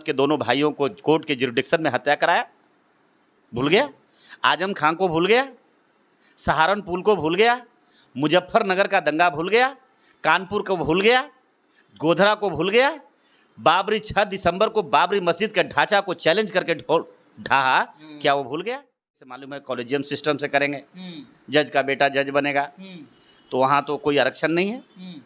अहमद के दोनों भाइयों को कोर्ट के जुरिडिक्शन में हत्या कराया, भूल गया? आजम खां को भूल गया? सहारनपुर को भूल गया? मुजफ्फरनगर का दंगा भूल गया? कानपुर को भूल गया? गोधरा को भूल गया? बाबरी 6 दिसंबर को बाबरी मस्जिद के ढांचा को चैलेंज करके ढहा, क्या वो भूल गया? से मालूम है कॉलेजियम सिस्टम से करेंगे, जज का बेटा जज बनेगा, तो वहाँ तो कोई आरक्षण नहीं है।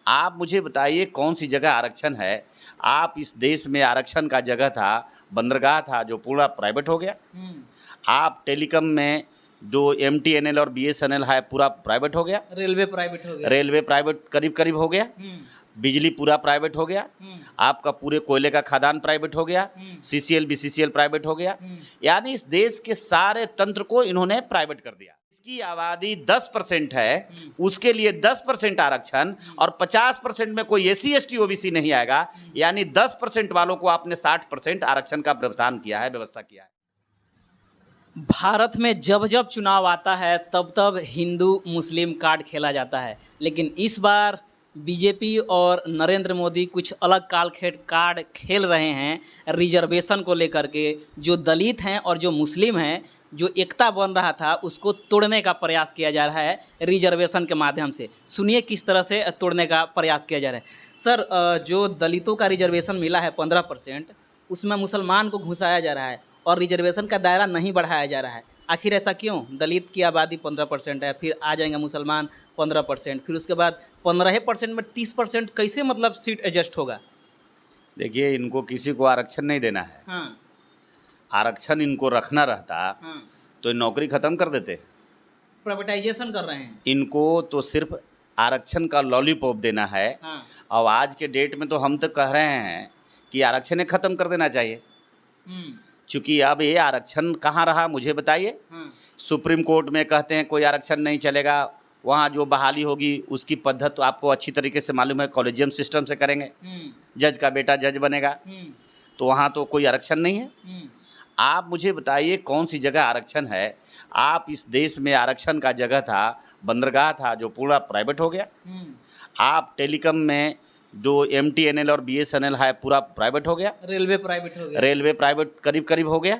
आप मुझे बताइए कौन सी जगह आरक्षण है? आप इस देश में आरक्षण का जगह था, बंदरगाह था, जो पूरा प्राइवेट हो गया। आप टेलीकॉम में जो MTNL और BSNL है पूरा प्राइवेट हो गया। रेलवे प्राइवेट हो गया। रेलवे प्राइवेट करीब करीब हो गया। बिजली पूरा प्राइवेट हो गया। आपका पूरे कोयले का खदान प्राइवेट हो गया। CCL BCCL प्राइवेट हो गया। यानी इस देश के सारे तंत्र को इन्होंने प्राइवेट कर दिया। इसकी आबादी 10% है, उसके लिए 10% आरक्षण और 50% में कोई SC ST OBC नहीं आएगा, यानी 10% वालों को आपने 60% आरक्षण का प्रावधान किया है, व्यवस्था किया है। भारत में जब जब चुनाव आता है तब तब हिंदू मुस्लिम कार्ड खेला जाता है, लेकिन इस बार बीजेपी और नरेंद्र मोदी कुछ अलग कार्ड खेल रहे हैं रिजर्वेशन को लेकर के। जो दलित हैं और जो मुस्लिम हैं, जो एकता बन रहा था उसको तोड़ने का प्रयास किया जा रहा है रिजर्वेशन के माध्यम से। सुनिए किस तरह से तोड़ने का प्रयास किया जा रहा है। सर, जो दलितों का रिजर्वेशन मिला है 15%, उसमें मुसलमान को घुसाया जा रहा है और रिजर्वेशन का दायरा नहीं बढ़ाया जा रहा है। आखिर ऐसा क्यों? दलित की आबादी 15% है, फिर आ जाएंगे मुसलमान 15%, फिर उसके बाद 15% में 30% कैसे मतलब सीट एडजस्ट होगा? देखिए, इनको किसी को आरक्षण नहीं देना है। हाँ। आरक्षण इनको रखना रहता, हाँ। तो नौकरी खत्म कर देते। प्राइवेटाइजेशन कर रहे हैं इनको तो सिर्फ आरक्षण का लॉलीपॉप देना है। हाँ। और आज के डेट में तो हम तो कह रहे हैं कि आरक्षण खत्म कर देना चाहिए। चूँकि अब ये आरक्षण कहाँ रहा मुझे बताइए। सुप्रीम कोर्ट में कहते हैं कोई आरक्षण नहीं चलेगा, वहाँ जो बहाली होगी उसकी पद्धति तो आपको अच्छी तरीके से मालूम है, कॉलेजियम सिस्टम से करेंगे, जज का बेटा जज बनेगा, तो वहाँ तो कोई आरक्षण नहीं है। आप मुझे बताइए कौन सी जगह आरक्षण है? आप इस देश में आरक्षण का जगह था, बंदरगाह था, जो पूरा प्राइवेट हो गया। आप टेलीकॉम में जो MTNL और BSNL है पूरा प्राइवेट हो गया। रेलवे प्राइवेट हो गया। रेलवे प्राइवेट करीब करीब हो गया।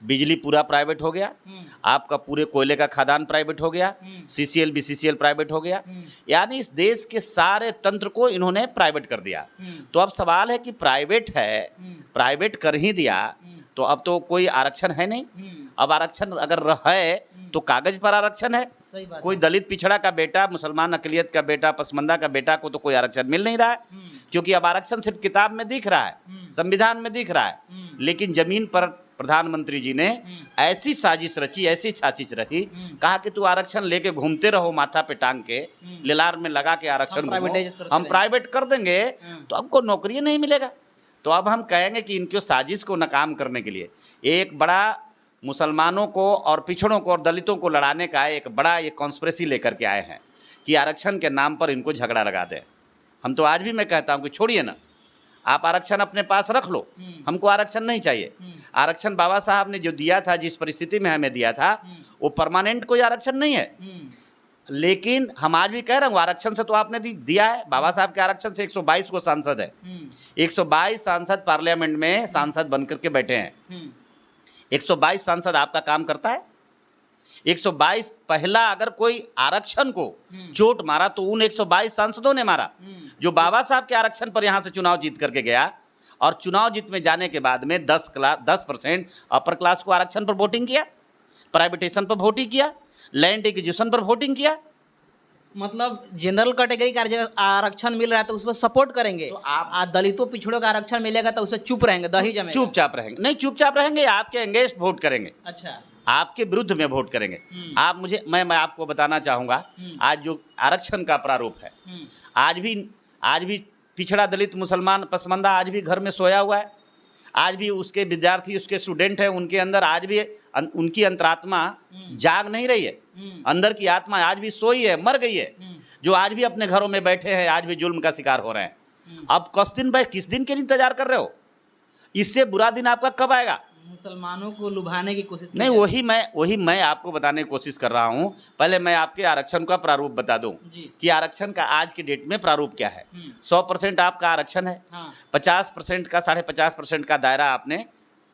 बिजली पूरा प्राइवेट हो गया। आपका पूरे कोयले का खदान प्राइवेट हो गया। CCL BCCL प्राइवेट हो गया। यानी इस देश के सारे तंत्र को इन्होंने प्राइवेट कर दिया। तो अब सवाल है कि प्राइवेट है, प्राइवेट कर ही दिया तो अब तो कोई आरक्षण है नहीं। अब आरक्षण अगर है तो कागज पर आरक्षण है। सही बात कोई दलित पिछड़ा का बेटा, मुसलमान अकलियत का बेटा, पसमंदा का बेटा को तो कोई आरक्षण मिल नहीं रहा है, क्योंकि अब आरक्षण सिर्फ किताब में दिख रहा है, संविधान में दिख रहा है, लेकिन जमीन पर प्रधानमंत्री जी ने ऐसी साजिश रची, ऐसी साजिश रची, कहा कि तू आरक्षण लेके घूमते रहो माथा पे टांग के, लिलार में लगा के आरक्षण हम प्राइवेट कर देंगे तो आपको नौकरी नहीं मिलेगा। तो अब हम कहेंगे कि इनकी साजिश को नाकाम करने के लिए एक बड़ा मुसलमानों को और पिछड़ों को और दलितों को लड़ाने का एक बड़ा ये कॉन्स्पिरेसी लेकर के आए हैं कि आरक्षण के नाम पर इनको झगड़ा लगा दें। हम तो आज भी मैं कहता हूं कि छोड़िए ना, आप आरक्षण अपने पास रख लो, हमको आरक्षण नहीं चाहिए। आरक्षण बाबा साहब ने जो दिया था, जिस परिस्थिति में हमें दिया था, वो परमानेंट कोई आरक्षण नहीं है। लेकिन हम आज भी कह रहे हैं आरक्षण से तो आपने दिया है। बाबा साहब के आरक्षण से 122 को सांसद है, 122 सांसद पार्लियामेंट में सांसद बनकर के बैठे हैं। 122 सांसद आपका काम करता है? 122 पहला अगर कोई आरक्षण को चोट मारा तो उन 122 सांसदों ने मारा, जो बाबा साहब के आरक्षण पर यहां से चुनाव जीत करके गया। और चुनाव जीत में जाने के बाद में 10% अपर क्लास को आरक्षण पर वोटिंग किया, प्राइवेटेशन पर वोटिंग किया, लैंड एक्विजिशन पर वोटिंग किया। मतलब जनरल कैटेगरी का आरक्षण मिल रहा है तो उसमें सपोर्ट करेंगे, तो आप दलितों पिछड़ों का आरक्षण मिलेगा तो उसमें चुप रहेंगे, दही जमेगा। चुपचाप रहेंगे? नहीं, चुपचाप रहेंगे, आपके अगेंस्ट वोट करेंगे। अच्छा, आपके विरुद्ध में वोट करेंगे। आप मुझे मैं आपको बताना चाहूंगा, आज जो आरक्षण का प्रारूप है, आज भी पिछड़ा, दलित, मुसलमान, पसमंदा आज भी घर में सोया हुआ है। आज भी उसके विद्यार्थी, उसके स्टूडेंट हैं, उनके अंदर आज भी उनकी अंतरात्मा जाग नहीं रही है। अंदर की आत्मा आज भी सोई है, मर गई है, जो आज भी अपने घरों में बैठे हैं, आज भी जुल्म का शिकार हो रहे हैं। अब किस दिन के इंतजार कर रहे हो? इससे बुरा दिन आपका कब आएगा? मुसलमानों को लुभाने की कोशिश की नहीं, जा रही वही मैं आपको बताने की कोशिश कर रहा हूँ। पहले मैं आपके आरक्षण का प्रारूप बता दूं है। जी। कि आरक्षण का आज की डेट में प्रारूप क्या है। 100% आपका आरक्षण है, हाँ। 50% का 50.5% का दायरा आपने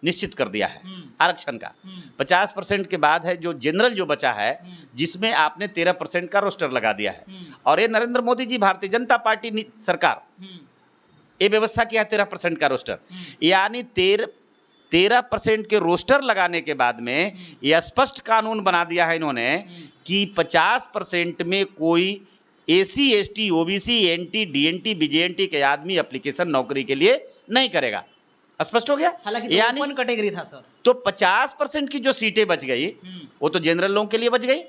निश्चित कर दिया है आरक्षण का। 50% के बाद है जो जनरल जो बचा है, जिसमें आपने 13% का रोस्टर लगा दिया है। और ये नरेंद्र मोदी जी भारतीय जनता पार्टी सरकार ये व्यवस्था किया 13% का रोस्टर, यानी 13% के रोस्टर लगाने के बाद में यह स्पष्ट कानून बना दिया है इन्होंने कि 50% में कोई SC ST OBC NT DNT VJNT के आदमी एप्लीकेशन नौकरी के लिए नहीं करेगा। स्पष्ट हो गया। हालांकि यानी ओपन कैटेगरी था सर, तो 50% की जो सीटें बच गई वो तो जनरल लोगों के लिए बच गई,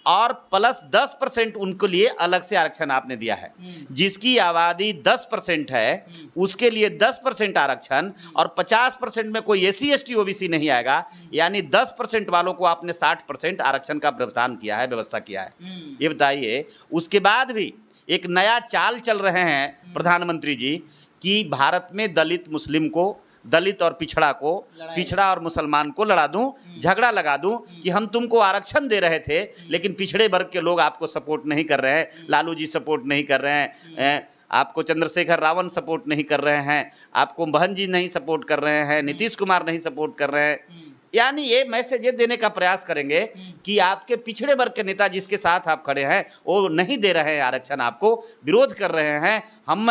और प्लस 10% उनके लिए अलग से आरक्षण आपने दिया है। जिसकी आबादी 10% है उसके लिए 10% आरक्षण, और 50% में कोई एसी एसटी ओबीसी नहीं आएगा, यानी 10% वालों को आपने 60% आरक्षण का प्रावधान किया है, व्यवस्था किया है। ये बताइए, उसके बाद भी एक नया चाल चल रहे हैं प्रधानमंत्री जी कि भारत में दलित मुस्लिम को, दलित और पिछड़ा और मुसलमान को लड़ा दूं, झगड़ा लगा दूं कि हम तुमको आरक्षण दे रहे थे लेकिन पिछड़े वर्ग के लोग आपको सपोर्ट नहीं कर रहे हैं, लालू जी सपोर्ट नहीं कर रहे हैं, आपको चंद्रशेखर रावण सपोर्ट नहीं कर रहे हैं, आपको बहन जी नहीं सपोर्ट कर रहे हैं, नीतीश कुमार नहीं सपोर्ट कर रहे हैं। यानी ये मैसेज ये देने का प्रयास करेंगे कि आपके पिछड़े वर्ग के नेता जिसके साथ आप खड़े हैं वो नहीं दे रहे हैं आरक्षण, आपको विरोध कर रहे हैं। हम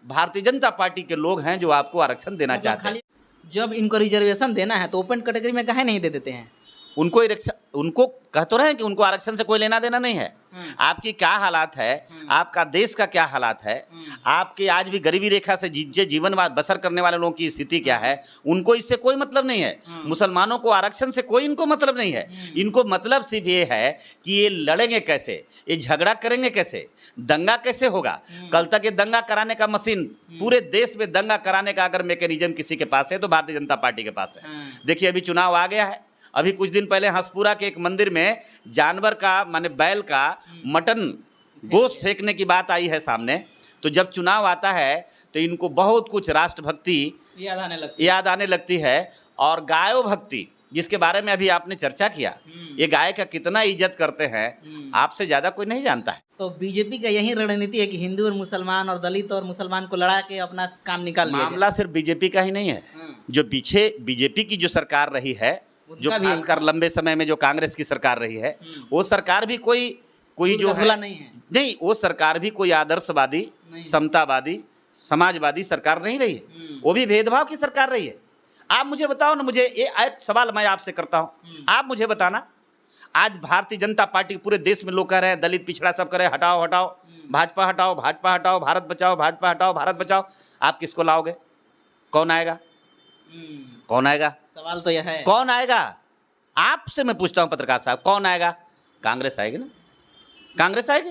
भारतीय जनता पार्टी के लोग हैं जो आपको आरक्षण देना चाहते हैं। जब इनको रिजर्वेशन देना है तो ओपन कैटेगरी में काहे नहीं दे देते हैं? उनको कह तो रहे हैं कि उनको आरक्षण से कोई लेना देना नहीं है। आपकी क्या हालात है, आपका देश का क्या हालात है, आपके आज भी गरीबी रेखा से जीवन बसर करने वाले लोगों की स्थिति क्या है, उनको इससे कोई मतलब नहीं है। मुसलमानों को आरक्षण से कोई इनको मतलब नहीं है। इनको मतलब सिर्फ ये है कि ये लड़ेंगे कैसे, ये झगड़ा करेंगे कैसे, दंगा कैसे होगा। कल तक ये दंगा कराने का मशीन, पूरे देश में दंगा कराने का अगर मैकेनिज्म किसी के पास है तो भारतीय जनता पार्टी के पास है। देखिए अभी चुनाव आ गया है, अभी कुछ दिन पहले हंसपुरा के एक मंदिर में जानवर का माने बैल का मटन गोश्त फेंकने की बात आई है सामने। तो जब चुनाव आता है तो इनको बहुत कुछ राष्ट्रभक्ति याद आने लगती है, और गायो भक्ति जिसके बारे में अभी आपने चर्चा किया, ये गाय का कितना इज्जत करते हैं आपसे ज्यादा कोई नहीं जानता है। तो बीजेपी का यही रणनीति है कि हिंदू और मुसलमान और दलित और मुसलमान को लड़ा के अपना काम निकाल लिया। मामला सिर्फ बीजेपी का ही नहीं है, जो पीछे बीजेपी की जो सरकार रही है, जो खासकर लंबे समय में जो कांग्रेस की सरकार रही है, वो सरकार भी कोई जो है नहीं, वो सरकार भी कोई आदर्शवादी, समतावादी, समाजवादी सरकार नहीं रही है। वो भी भेदभाव की सरकार रही है। आप मुझे बताओ ना, मुझे ये एक सवाल मैं आपसे करता हूँ, आप मुझे बताना, आज भारतीय जनता पार्टी पूरे देश में लोग कह रहे हैं दलित पिछड़ा सब कह रहे हैं हटाओ हटाओ, भाजपा हटाओ, भाजपा हटाओ, भारत बचाओ, भाजपा हटाओ, भारत बचाओ। आप किसको लाओगे? कौन आएगा? कौन आएगा? सवाल तो यह है, कौन आएगा? आपसे मैं पूछता हूं पत्रकार साहब, कौन आएगा? कांग्रेस आएगी ना, कांग्रेस आएगी।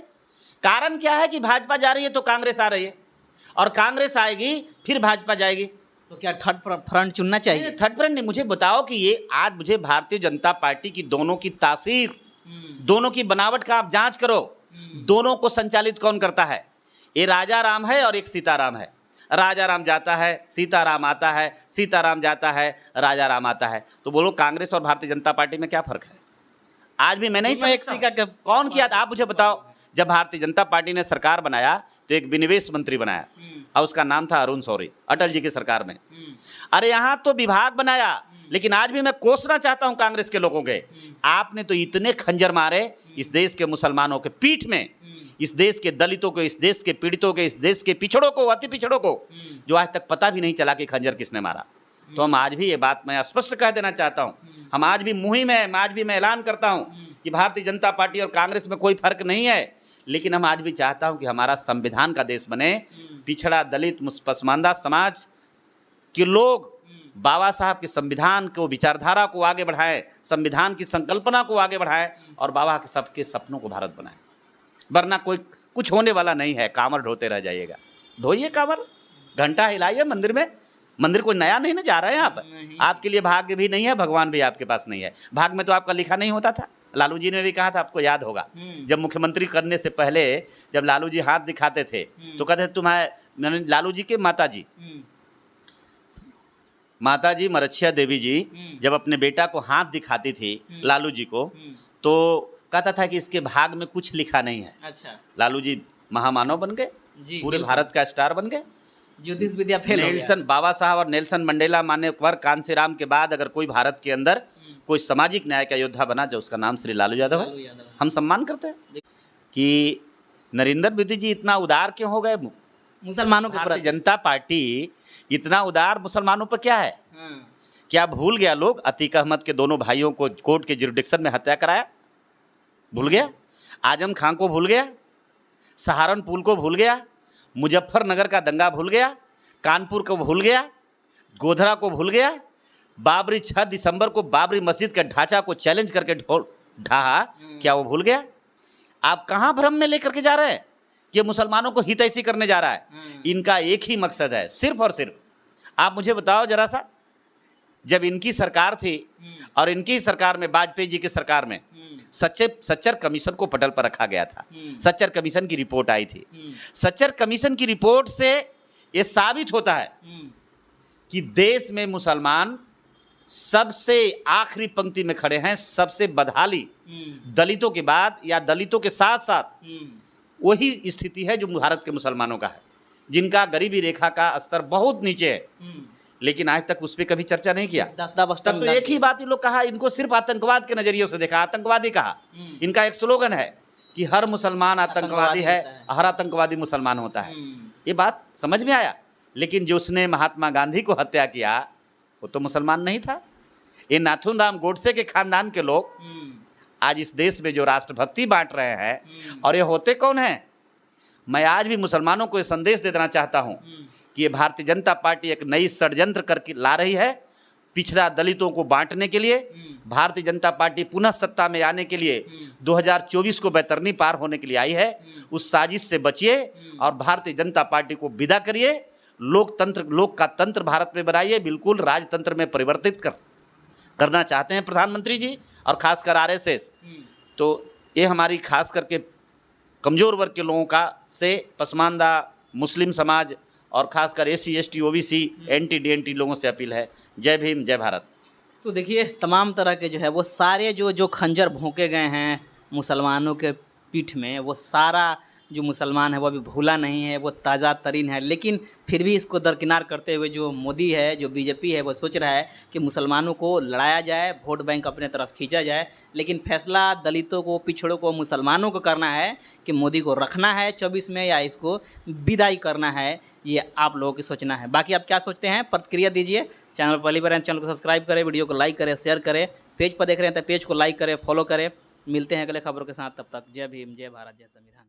कारण क्या है कि भाजपा जा रही है तो कांग्रेस आ रही है, और कांग्रेस आएगी फिर भाजपा जाएगी। तो क्या थर्ड फ्रंट चुनना चाहिए? थर्ड फ्रंट नहीं, मुझे बताओ कि ये आज मुझे भारतीय जनता पार्टी की दोनों की तासीर, दोनों की बनावट का आप जांच करो, दोनों को संचालित कौन करता है? ये राजा राम है और एक सीताराम है। राजा राम जाता है, सीताराम आता है, सीताराम जाता है, राजा राम आता है। तो बोलो कांग्रेस और भारतीय जनता पार्टी में क्या फर्क है? आज भी मैं नहीं समझता कौन किया था। आप मुझे बताओ, जब भारतीय जनता पार्टी ने सरकार बनाया तो एक विनिवेश मंत्री बनाया और उसका नाम था अरुण शौरी, अटल जी की सरकार में। अरे यहाँ तो विभाग बनाया, लेकिन आज भी मैं कोसना चाहता हूँ कांग्रेस के लोगों के, आपने तो इतने खंजर मारे इस देश के मुसलमानों के पीठ में, इस देश के दलितों को, इस देश के पीड़ितों के, इस देश के पिछड़ों को, अति पिछड़ों को, जो आज तक पता भी नहीं चला कि खंजर किसने मारा। तो हम आज भी ये बात मैं स्पष्ट कह देना चाहता हूँ, हम आज भी मुहिम है, आज भी मैं ऐलान करता हूँ कि भारतीय जनता पार्टी और कांग्रेस में कोई फर्क नहीं है, लेकिन हम आज भी चाहता हूँ कि हमारा संविधान का देश बने, पिछड़ा दलित पसमानदा समाज के लोग बाबा साहब के संविधान को, विचारधारा को आगे बढ़ाएं, संविधान की संकल्पना को आगे बढ़ाएं और बाबा के सबके सपनों को भारत बनाएं। वरना कोई कुछ होने वाला नहीं है। कांवर ढोते रह जाइएगा, ढोइए कांवर, घंटा हिलाइए मंदिर में। मंदिर कोई नया नहीं ना जा रहे हैं आप, आपके लिए भाग्य भी नहीं है, भगवान भी आपके पास नहीं है। भाग्य में तो आपका लिखा नहीं होता था। लालू जी ने भी कहा था, आपको याद होगा, जब मुख्यमंत्री करने से पहले जब लालू जी हाथ दिखाते थे तो कहते तुम्हारे लालू जी के माता जी माता जी मरछिया देवी जी जब अपने बेटा को हाथ दिखाती थी लालू जी को, तो कहता था कि इसके भाग में कुछ लिखा नहीं है। अच्छा। लालू जी महामानव बन गए, पूरे भारत का स्टार बन गए। ज्योतिष विद्या फेल हो गया। नेल्सन बाबा साहब और नेल्सन मंडेला मान्यवर कांसीराम के बाद अगर कोई भारत के अंदर कोई सामाजिक न्याय का योद्धा बना जो उसका नाम श्री लालू यादव है। हम सम्मान करते हैं कि नरेंद्र मोदी जी इतना उदार क्यों हो गए मुसलमानों के भारतीय प्रति। जनता पार्टी इतना उदार मुसलमानों पर क्या है? क्या भूल गया लोग अतीक अहमद के दोनों भाइयों को कोर्ट के जुरिडिक्शन में हत्या कराया? भूल गया? आजम खान को भूल गया? सहारनपुर को भूल गया? मुजफ्फरनगर का दंगा भूल गया? कानपुर को भूल गया? गोधरा को भूल गया? बाबरी 6 दिसंबर को बाबरी मस्जिद का ढांचा को चैलेंज करके ढहा, क्या वो भूल गया? आप कहाँ भ्रम में लेकर के जा रहे हैं कि मुसलमानों को हितैषी करने जा रहा है? इनका एक ही मकसद है, सिर्फ और सिर्फ। आप मुझे बताओ जरा सा, जब इनकी सरकार थी और इनकी सरकार में वाजपेयी जी की सरकार में सच्चर कमीशन को पटल पर रखा गया था। सच्चर कमीशन की रिपोर्ट आई थी। सच्चर कमीशन की रिपोर्ट से ये साबित होता है कि देश में मुसलमान सबसे आखिरी पंक्ति में खड़े हैं, सबसे बदहाली दलितों के बाद या दलितों के साथ साथ वही स्थिति है जो भारत के मुसलमानों का है, जिनका गरीबी रेखा का स्तर बहुत नीचे है। लेकिन आज तक उस पर कभी चर्चा नहीं किया। तब तो एक ही बात ये लोग कहा, इनको सिर्फ आतंकवाद के नजरिए से देखा, आतंकवादी कहा। इनका एक स्लोगन है कि हर मुसलमान आतंकवादी है, हर आतंकवादी मुसलमान होता है। ये बात समझ में आया। लेकिन जो उसने महात्मा गांधी को हत्या किया वो तो मुसलमान नहीं था। ये नाथूराम गोडसे के खानदान के लोग आज इस देश में जो राष्ट्रभक्ति बांट रहे हैं, और ये होते कौन हैं? मैं आज भी मुसलमानों को ये संदेश दे देना चाहता हूँ कि ये भारतीय जनता पार्टी एक नई षड्यंत्र करके ला रही है पिछड़ा दलितों को बांटने के लिए। भारतीय जनता पार्टी पुनः सत्ता में आने के लिए 2024 को बैतरनी पार होने के लिए आई है। उस साजिश से बचिए और भारतीय जनता पार्टी को विदा करिए। लोकतंत्र, लोक का तंत्र भारत में बनाइए। बिल्कुल राजतंत्र में परिवर्तित करना चाहते हैं प्रधानमंत्री जी और खासकर आरएसएस। तो ये हमारी खास करके कमज़ोर वर्ग के लोगों का से पसमानदा मुस्लिम समाज और खासकर SC ST OBC NT DNT लोगों से अपील है। जय भीम, जय भारत। तो देखिए तमाम तरह के जो है वो सारे जो खंजर भोंके गए हैं मुसलमानों के पीठ में, वो सारा जो मुसलमान है वो अभी भूला नहीं है, वो ताज़ा तरीन है। लेकिन फिर भी इसको दरकिनार करते हुए जो मोदी है, जो बीजेपी है, वो सोच रहा है कि मुसलमानों को लड़ाया जाए, वोट बैंक अपने तरफ खींचा जाए। लेकिन फैसला दलितों को, पिछड़ों को, मुसलमानों को करना है कि मोदी को रखना है 24 में या इसको विदाई करना है। ये आप लोगों की सोचना है। बाकी आप क्या सोचते हैं प्रतिक्रिया दीजिए। चैनल पर पहली बार चैनल को सब्सक्राइब करें, वीडियो को लाइक करें, शेयर करें। पेज पर देख रहे हैं तो पेज को लाइक करें, फॉलो करें। मिलते हैं अगले खबरों के साथ, तब तक जय भीम, जय भारत, जय संविधान।